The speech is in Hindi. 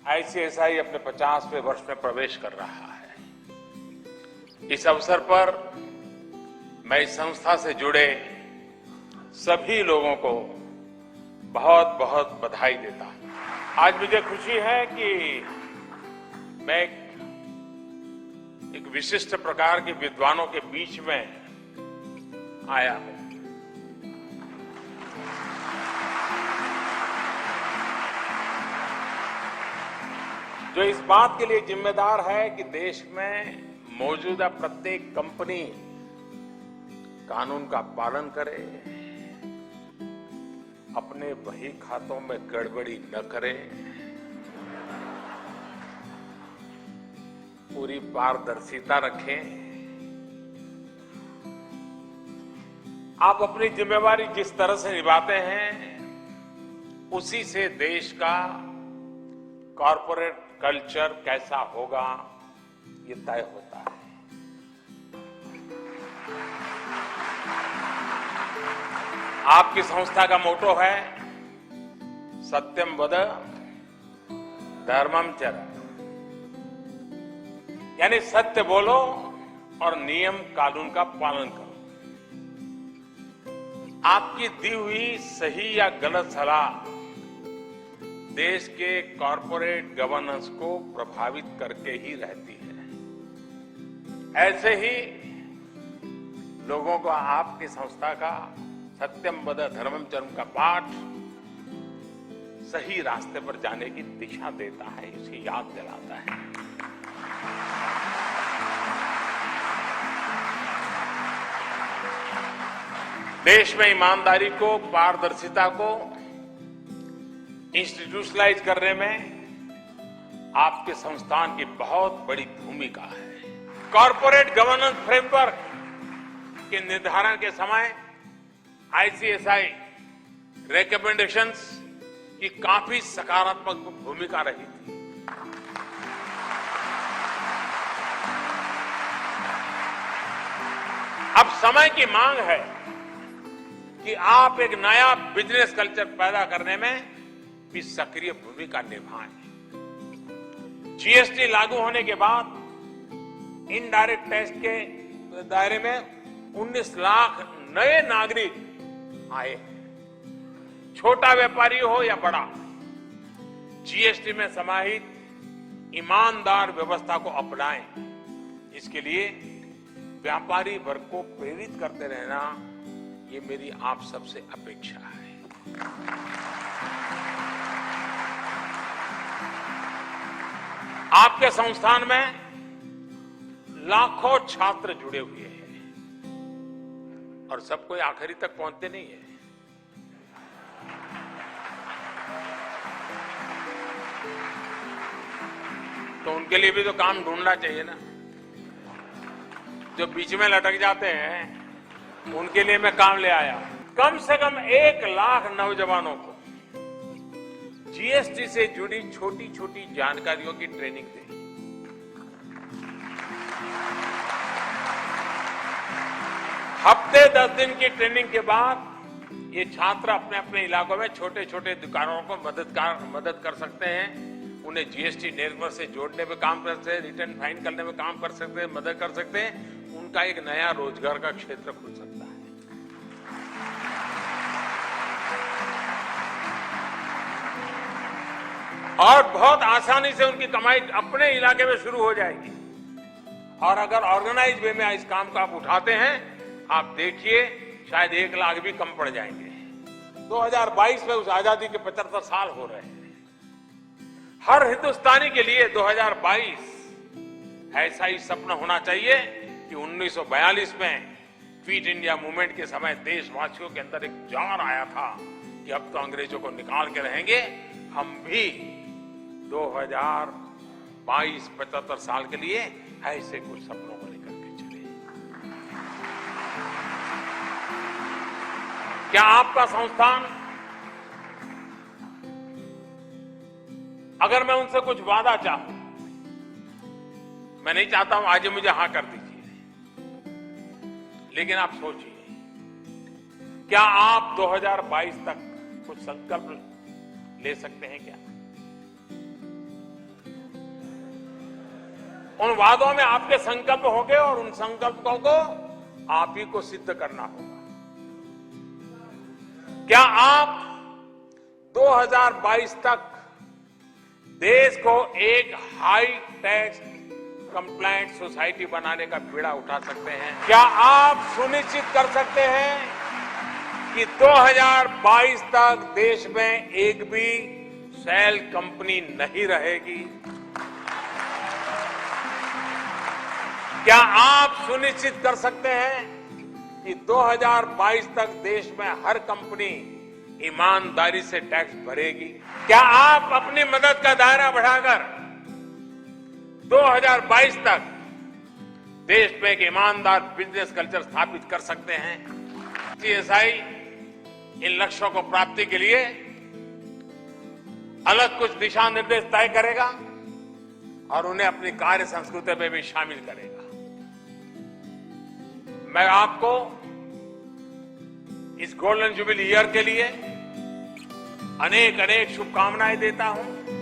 आईसीएसआई अपने 50वें वर्ष में प्रवेश कर रहा है। इस अवसर पर मैं इस संस्था से जुड़े सभी लोगों को बहुत बहुत बधाई देता हूं। आज मुझे खुशी है कि मैं एक विशिष्ट प्रकार के विद्वानों के बीच में आया हूं। जो इस बात के लिए जिम्मेदार है कि देश में मौजूदा प्रत्येक कंपनी कानून का पालन करे, अपने बही खातों में गड़बड़ी न करे, पूरी पारदर्शिता रखें। आप अपनी जिम्मेवारी जिस तरह से निभाते हैं, उसी से देश का कॉर्पोरेट कल्चर कैसा होगा, ये तय होता है। आपकी संस्था का मोटो है सत्यम वद धर्मम चर, यानी सत्य बोलो और नियम कानून का पालन करो। आपकी दी हुई सही या गलत सलाह देश के कॉर्पोरेट गवर्नेंस को प्रभावित करके ही रहती है। ऐसे ही लोगों को आपकी संस्था का सत्यम वद धर्मम चरम का पाठ सही रास्ते पर जाने की दिशा देता है, इसे याद दिलाता है। देश में ईमानदारी को, पारदर्शिता को इंस्टीट्यूशनलाइज करने में आपके संस्थान की बहुत बड़ी भूमिका है। कॉर्पोरेट गवर्नेंस फ्रेमवर्क के निर्धारण के समय आईसीएसआई रिकमेंडेशंस की काफी सकारात्मक भूमिका रही थी। अब समय की मांग है कि आप एक नया बिजनेस कल्चर पैदा करने में भी सक्रिय भूमिका निभाएं। जीएसटी लागू होने के बाद इनडायरेक्ट टैक्स के दायरे में 19 लाख नए नागरिक आए। छोटा व्यापारी हो या बड़ा, जीएसटी में समाहित ईमानदार व्यवस्था को अपनाएं। इसके लिए व्यापारी वर्ग को प्रेरित करते रहना, ये मेरी आप सबसे अपेक्षा है। आपके संस्थान में लाखों छात्र जुड़े हुए हैं और सब कोई आखिरी तक पहुंचते नहीं है। तो उनके लिए भी तो काम ढूंढना चाहिए ना। जो बीच में लटक जाते हैं उनके लिए मैं काम ले आया। कम से कम 1 लाख नौजवानों को जीएसटी से जुड़ी छोटी छोटी जानकारियों की ट्रेनिंग दी। हफ्ते 10 दिन की ट्रेनिंग के बाद ये छात्र अपने अपने इलाकों में छोटे छोटे दुकानों को मदद कर सकते हैं। उन्हें जीएसटी नेटवर्क से जोड़ने में काम कर सकते हैं, रिटर्न फाइल करने में काम कर सकते हैं, मदद कर सकते हैं। उनका एक नया रोजगार का क्षेत्र खुल सकता है। और बहुत आसानी से उनकी कमाई अपने इलाके में शुरू हो जाएगी। और अगर ऑर्गेनाइज वे में इस काम को आप उठाते हैं, आप देखिए शायद 1 लाख भी कम पड़ जाएंगे। 2022 में उस आजादी के 75 साल हो रहे हैं। हर हिंदुस्तानी के लिए 2022 ऐसा ही सपना होना चाहिए कि 1942 में क्विट इंडिया मूवमेंट के समय देशवासियों के अंदर एक जान आया था कि अब तो अंग्रेजों को निकाल के रहेंगे। हम भी 2022 75 साल के लिए ऐसे कुछ सपनों को लेकर के चले। क्या आपका संस्थान, अगर मैं उनसे कुछ वादा चाहूं, मैं नहीं चाहता हूं आज मुझे हां कर दीजिए, लेकिन आप सोचिए, क्या आप 2022 तक कुछ संकल्प ले सकते हैं क्या? उन वादों में आपके संकल्प होंगे और उन संकल्पों को आप ही को सिद्ध करना होगा। क्या आप 2022 तक देश को एक हाई टैक्स कंप्लायंट सोसाइटी बनाने का बीड़ा उठा सकते हैं? क्या आप सुनिश्चित कर सकते हैं कि 2022 तक देश में एक भी सेल कंपनी नहीं रहेगी? क्या आप सुनिश्चित कर सकते हैं कि 2022 तक देश में हर कंपनी ईमानदारी से टैक्स भरेगी? क्या आप अपनी मदद का दायरा बढ़ाकर 2022 तक देश में एक ईमानदार बिजनेस कल्चर स्थापित कर सकते हैं? सीएसआई इन लक्ष्यों को प्राप्ति के लिए अलग कुछ दिशा निर्देश तय करेगा और उन्हें अपनी कार्य संस्कृति में भी शामिल करेगा। मैं आपको इस गोल्डन जुबिली ईयर के लिए अनेक अनेक शुभकामनाएं देता हूं।